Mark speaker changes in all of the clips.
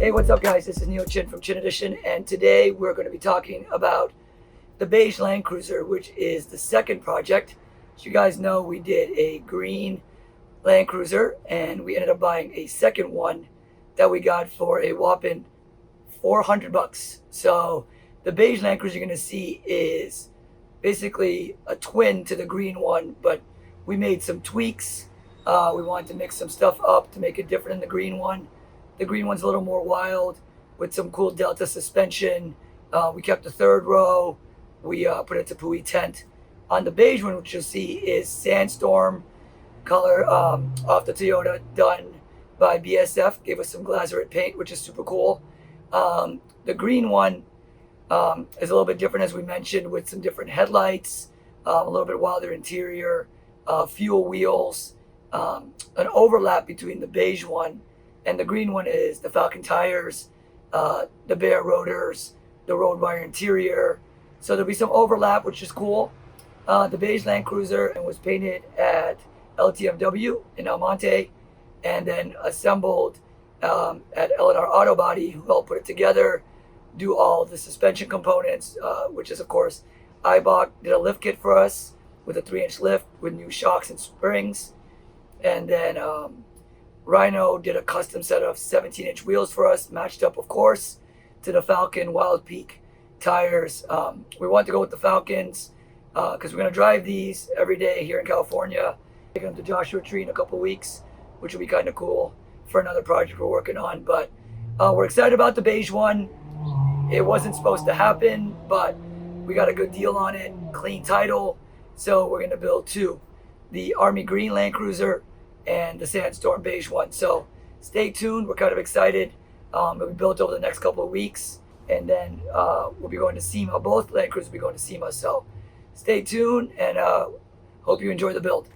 Speaker 1: Hey, what's up guys? This is Tjin from Tjin Edition, and today we're going to be talking about the beige Land Cruiser, which is the second project. As you guys know, we did a green Land Cruiser and we ended up buying a second one that we got for a whopping $400. So the beige Land Cruiser you're going to see is basically a twin to the green one, but we made some tweaks. We wanted to mix some stuff up to make it different than the green one. The green one's a little more wild with some cool Delta suspension. We kept the third row. We put it to Pui tent. On the beige one, which you'll see, is Sandstorm color off the Toyota, done by BASF. Gave us some Glazerite paint, which is super cool. The green one is a little bit different, as we mentioned, with some different headlights, a little bit wilder interior, fuel wheels, an overlap between the beige one and the green one is the Falken tires, the Baer rotors, the Roadwire interior. So there'll be some overlap, which is cool. The beige Land Cruiser was painted at LTMW in El Monte and then assembled at L&R Autobody, who helped put it together, do all the suspension components, which is, of course, Eibach did a lift kit for us with a 3-inch lift with new shocks and springs. And then Rhino did a custom set of 17-inch wheels for us, matched up, of course, to the Falken Wild Peak tires. We want to go with the Falkens because we're going to drive these every day here in California. Taking them to Joshua Tree in a couple weeks, which will be kind of cool for another project we're working on. But we're excited about the beige one. It wasn't supposed to happen, but we got a good deal on it, clean title. So we're going to build two, the Army Green Land Cruiser and the Sandstorm beige one. So stay tuned. We're kind of excited. It'll be built over the next couple of weeks, and then we'll be going to SEMA. Both Land Cruisers will be going to SEMA. So stay tuned, and hope you enjoy the build.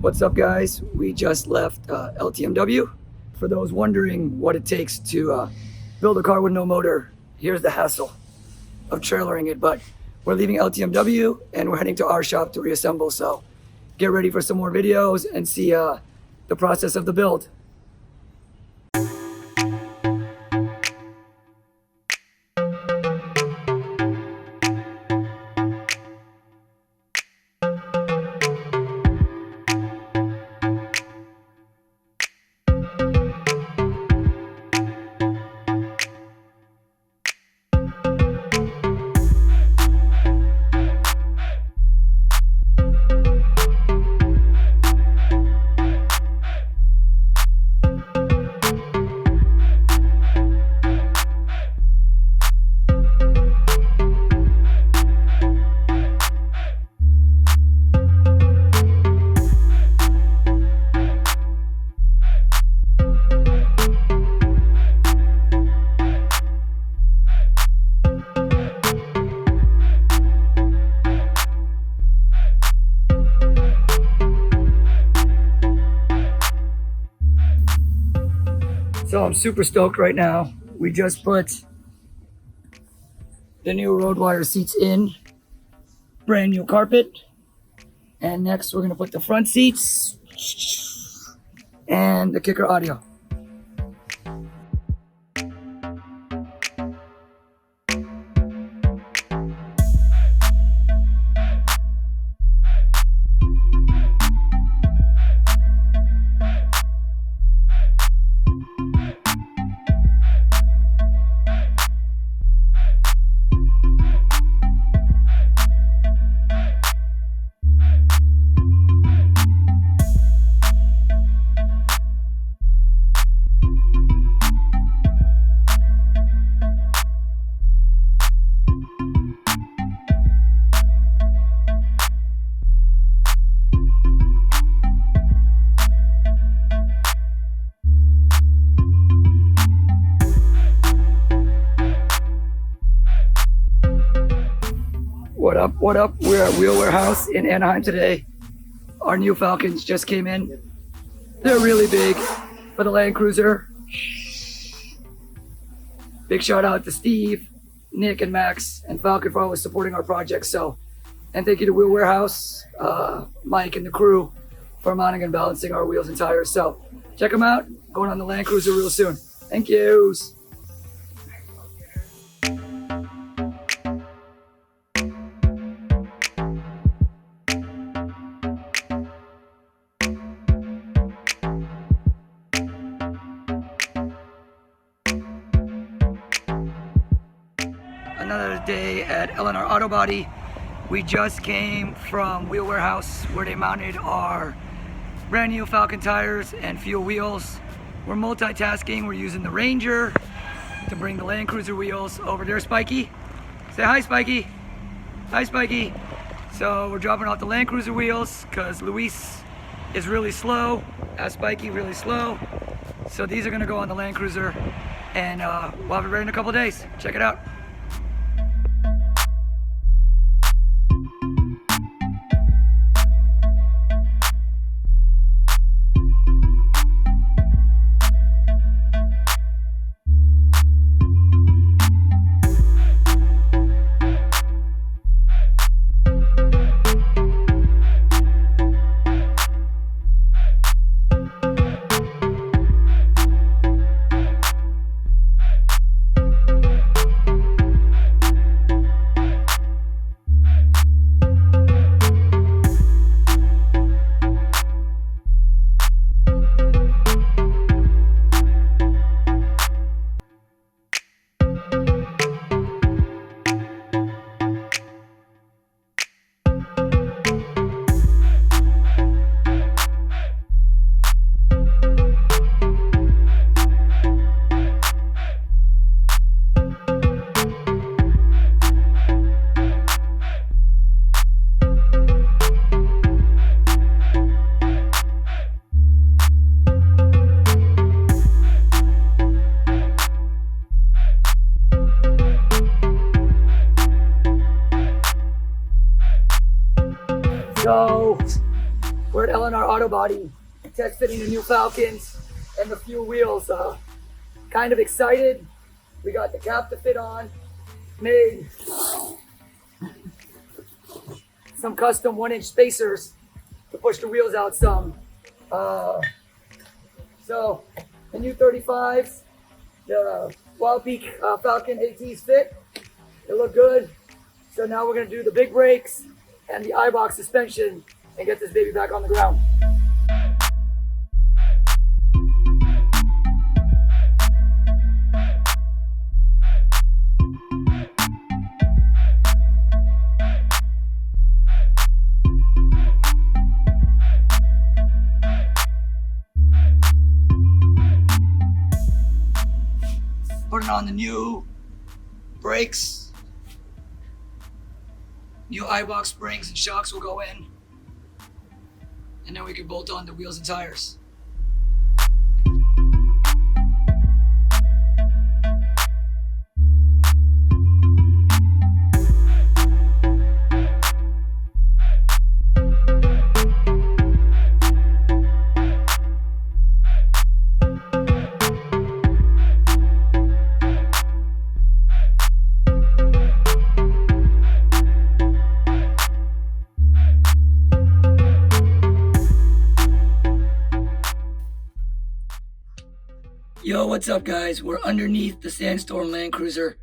Speaker 1: What's up guys? We just left LTMW. For those wondering what it takes to build a car with no motor, here's the hassle of trailering it. But we're leaving LTMW and we're heading to our shop to reassemble. So get ready for some more videos and see the process of the build. So I'm super stoked right now. We just put the new Roadwire seats in, brand new carpet. And next we're gonna put the front seats and the kicker audio. What up? What up? We're at Wheel Warehouse in Anaheim today. Our new Falcons just came in. They're really big for the Land Cruiser. Big shout out to Steve, Nick, and Max, and Falcon for always supporting our project. And thank you to Wheel Warehouse, Mike, and the crew for mounting and balancing our wheels and tires. So check them out. Going on the Land Cruiser real soon. Thank you. Another day at LNR Autobody. We just came from Wheel Warehouse where they mounted our brand new Falken tires and fuel wheels. We're multitasking. We're using the Ranger to bring the Land Cruiser wheels over there. Spiky, say hi, Spiky. Hi, Spiky. So we're dropping off the Land Cruiser wheels because Luis is really slow. Spiky really slow. So these are gonna go on the Land Cruiser, and we'll have it ready in a couple days. Check it out. So we're at LNR Autobody, test fitting the new Falcons and the fuel wheels. Kind of excited. We got the cap to fit on, made some custom 1-inch spacers to push the wheels out some. So the new 35s, the Wild Peak Falken ATs fit. They look good. So now we're gonna do the big brakes and the Eibach suspension and get this baby back on the ground. Putting on the new brakes. New Eibach springs and shocks will go in, and then we can bolt on the wheels and tires. Yo, what's up guys? We're underneath the Sandstorm Land Cruiser,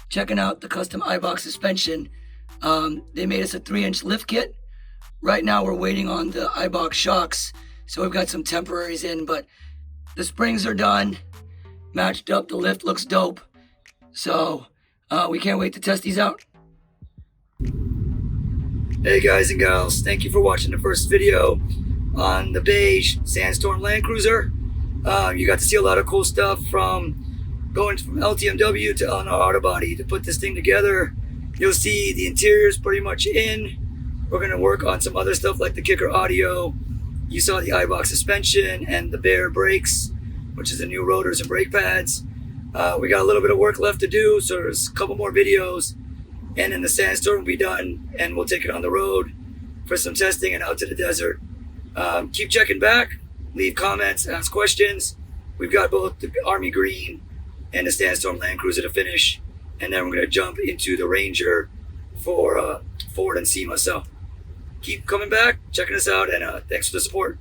Speaker 1: checking out the custom Eibach suspension. They made us a 3-inch lift kit. Right now we're waiting on the Eibach shocks, so we've got some temporaries in, but the springs are done, matched up, the lift looks dope. So we can't wait to test these out. Hey guys and gals, thank you for watching the first video on the beige Sandstorm Land Cruiser. You got to see a lot of cool stuff from going from LTMW to LNR Autobody to put this thing together. You'll see the interior's pretty much in. We're going to work on some other stuff like the kicker audio. You saw the Eibach suspension and the Baer Brakes, which is the new rotors and brake pads. We got a little bit of work left to do, so there's a couple more videos and then the Sandstorm will be done, and we'll take it on the road for some testing and out to the desert. Keep checking back, leave comments, ask questions. We've got both the Army Green and the Sandstorm Land Cruiser to finish, and then we're going to jump into the Ranger for Ford and SEMA. So keep coming back, checking us out, and thanks for the support.